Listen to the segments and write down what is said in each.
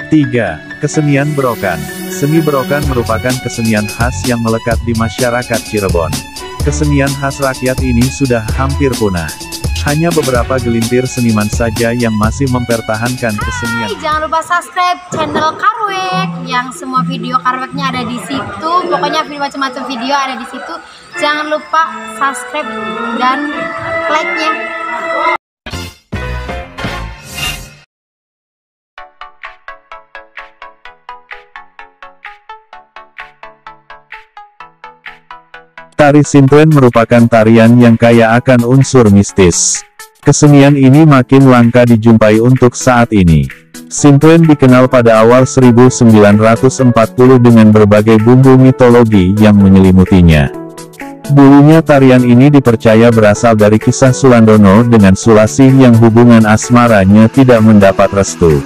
3. Kesenian Berokan. Seni berokan merupakan kesenian khas yang melekat di masyarakat Cirebon. Kesenian khas rakyat ini sudah hampir punah. Hanya beberapa gelintir seniman saja yang masih mempertahankan kesenian. Jangan lupa subscribe channel Karwek, yang semua video Karweknya ada di situ. Pokoknya macam-macam video ada di situ. Jangan lupa subscribe dan like-nya. Tari Sintuen merupakan tarian yang kaya akan unsur mistis. Kesenian ini makin langka dijumpai untuk saat ini. Sintuen dikenal pada awal 1940 dengan berbagai bumbu mitologi yang menyelimutinya. Dulunya tarian ini dipercaya berasal dari kisah Sulandono dengan Sulasih yang hubungan asmaranya tidak mendapat restu.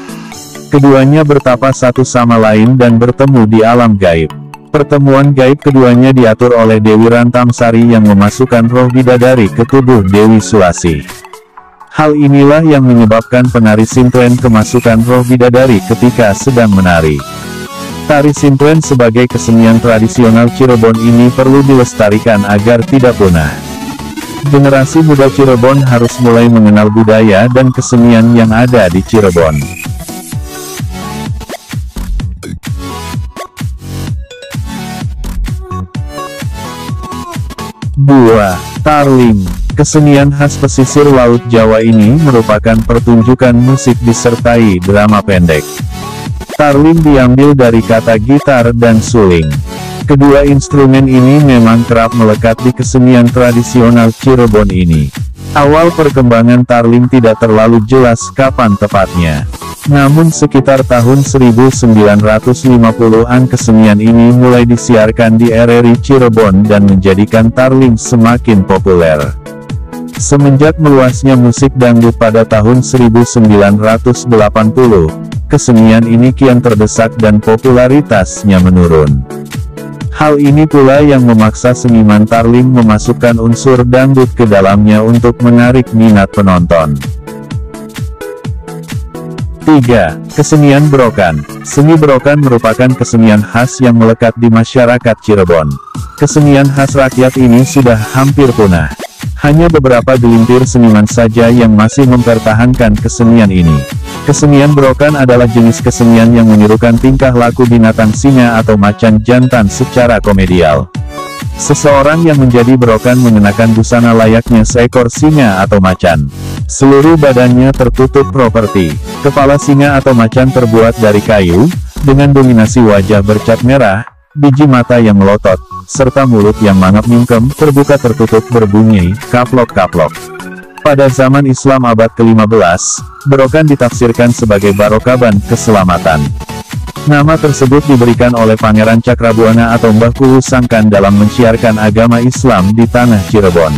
Keduanya bertapa satu sama lain dan bertemu di alam gaib. Pertemuan gaib keduanya diatur oleh Dewi Rantamsari yang memasukkan roh bidadari ke tubuh Dewi Sulasih. Hal inilah yang menyebabkan penari Sintuen kemasukan roh bidadari ketika sedang menari. Tari Sintuen sebagai kesenian tradisional Cirebon ini perlu dilestarikan agar tidak punah. Generasi muda Cirebon harus mulai mengenal budaya dan kesenian yang ada di Cirebon. 2. Tarlim. Kesenian khas pesisir Laut Jawa ini merupakan pertunjukan musik disertai drama pendek. Tarlim diambil dari kata gitar dan suling. Kedua instrumen ini memang kerap melekat di kesenian tradisional Cirebon ini. Awal perkembangan tarlim tidak terlalu jelas kapan tepatnya. Namun sekitar tahun 1950-an kesenian ini mulai disiarkan di RRI Cirebon dan menjadikan tarlim semakin populer. Semenjak meluasnya musik dangdut pada tahun 1980, kesenian ini kian terdesak dan popularitasnya menurun. Hal ini pula yang memaksa seniman tarlim memasukkan unsur dangdut ke dalamnya untuk menarik minat penonton. 3. Kesenian Berokan. Seni berokan merupakan kesenian khas yang melekat di masyarakat Cirebon. Kesenian khas rakyat ini sudah hampir punah. Hanya beberapa gelintir seniman saja yang masih mempertahankan kesenian ini. Kesenian berokan adalah jenis kesenian yang menirukan tingkah laku binatang singa atau macan jantan secara komedial. Seseorang yang menjadi berokan mengenakan busana layaknya seekor singa atau macan. Seluruh badannya tertutup properti. Kepala singa atau macan terbuat dari kayu, dengan dominasi wajah bercat merah, biji mata yang melotot, serta mulut yang mangap mingkem terbuka tertutup berbunyi kaplok-kaplok. Pada zaman Islam abad ke-15, berokan ditafsirkan sebagai barokaban keselamatan. Nama tersebut diberikan oleh Pangeran Cakrabuana atau Mbah Kuwu Sangkan dalam mensiarkan agama Islam di tanah Cirebon.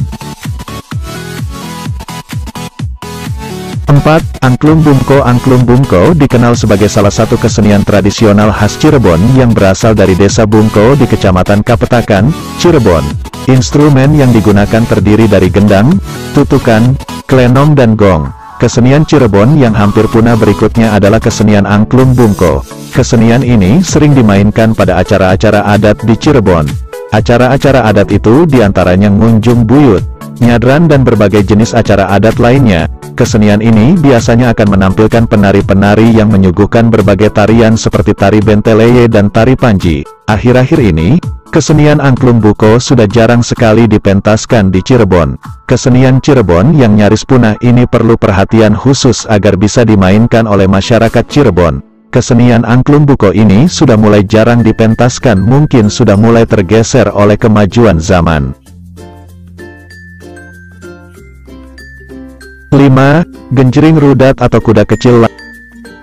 4. Angklung Bungko. Angklung Bungko dikenal sebagai salah satu kesenian tradisional khas Cirebon yang berasal dari desa Bungko di Kecamatan Kapetakan, Cirebon. Instrumen yang digunakan terdiri dari gendang, tutukan, klenong dan gong. Kesenian Cirebon yang hampir punah berikutnya adalah kesenian Angklung Bungko. Kesenian ini sering dimainkan pada acara-acara adat di Cirebon. Acara-acara adat itu diantaranya ngunjung buyut, nyadran dan berbagai jenis acara adat lainnya. Kesenian ini biasanya akan menampilkan penari-penari yang menyuguhkan berbagai tarian seperti tari benteleye dan tari panji. Akhir-akhir ini, kesenian Angklung Bungko sudah jarang sekali dipentaskan di Cirebon. Kesenian Cirebon yang nyaris punah ini perlu perhatian khusus agar bisa dimainkan oleh masyarakat Cirebon. Kesenian Angklung Bungko ini sudah mulai jarang dipentaskan, mungkin sudah mulai tergeser oleh kemajuan zaman. 5. Genjring Rudat atau kuda kecil.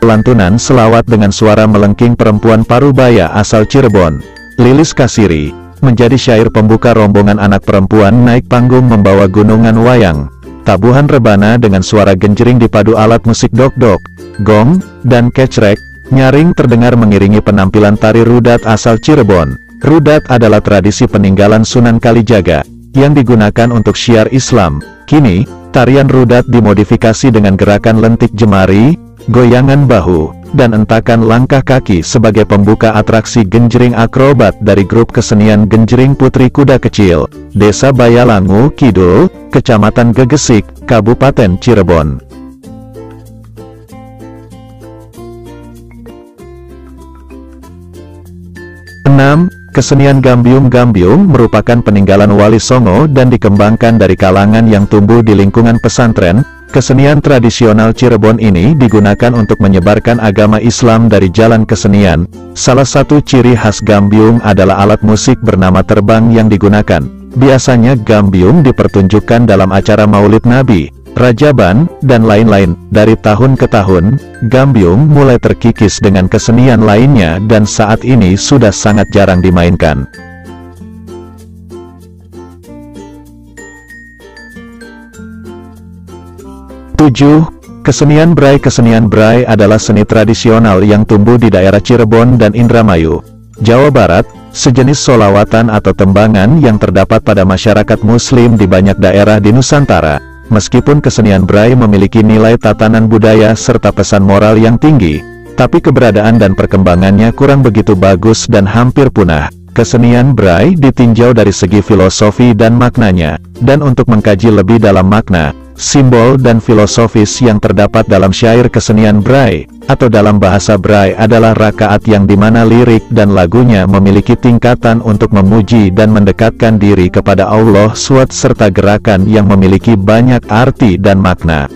Lantunan selawat dengan suara melengking perempuan Parubaya asal Cirebon, Lilis Kasiri, menjadi syair pembuka rombongan anak perempuan naik panggung membawa gunungan wayang. Tabuhan rebana dengan suara genjring dipadu alat musik dok-dok, gong, dan kecrek, nyaring terdengar mengiringi penampilan tari rudat asal Cirebon. Rudat adalah tradisi peninggalan Sunan Kalijaga, yang digunakan untuk syiar Islam. Kini, tarian rudat dimodifikasi dengan gerakan lentik jemari, goyangan bahu, dan entakan langkah kaki sebagai pembuka atraksi genjring akrobat dari grup kesenian Genjring Putri Kuda Kecil, Desa Bayalangu Kidul, Kecamatan Gegesik, Kabupaten Cirebon. Kesenian Gambyung merupakan peninggalan Wali Songo dan dikembangkan dari kalangan yang tumbuh di lingkungan pesantren. Kesenian tradisional Cirebon ini digunakan untuk menyebarkan agama Islam dari jalan kesenian. Salah satu ciri khas Gambyung adalah alat musik bernama terbang yang digunakan. Biasanya Gambyung dipertunjukkan dalam acara Maulid Nabi, Rajaban, dan lain-lain. Dari tahun ke tahun, Gambyung mulai terkikis dengan kesenian lainnya dan saat ini sudah sangat jarang dimainkan. 7. Kesenian Bray. Kesenian Bray adalah seni tradisional yang tumbuh di daerah Cirebon dan Indramayu, Jawa Barat, sejenis solawatan atau tembangan yang terdapat pada masyarakat muslim di banyak daerah di Nusantara. Meskipun kesenian Bray memiliki nilai tatanan budaya serta pesan moral yang tinggi, tapi keberadaan dan perkembangannya kurang begitu bagus dan hampir punah. Kesenian Bray ditinjau dari segi filosofi dan maknanya, dan untuk mengkaji lebih dalam makna, simbol dan filosofis yang terdapat dalam syair kesenian Bray, atau dalam bahasa Bray adalah rakaat yang dimana lirik dan lagunya memiliki tingkatan untuk memuji dan mendekatkan diri kepada Allah SWT serta gerakan yang memiliki banyak arti dan makna.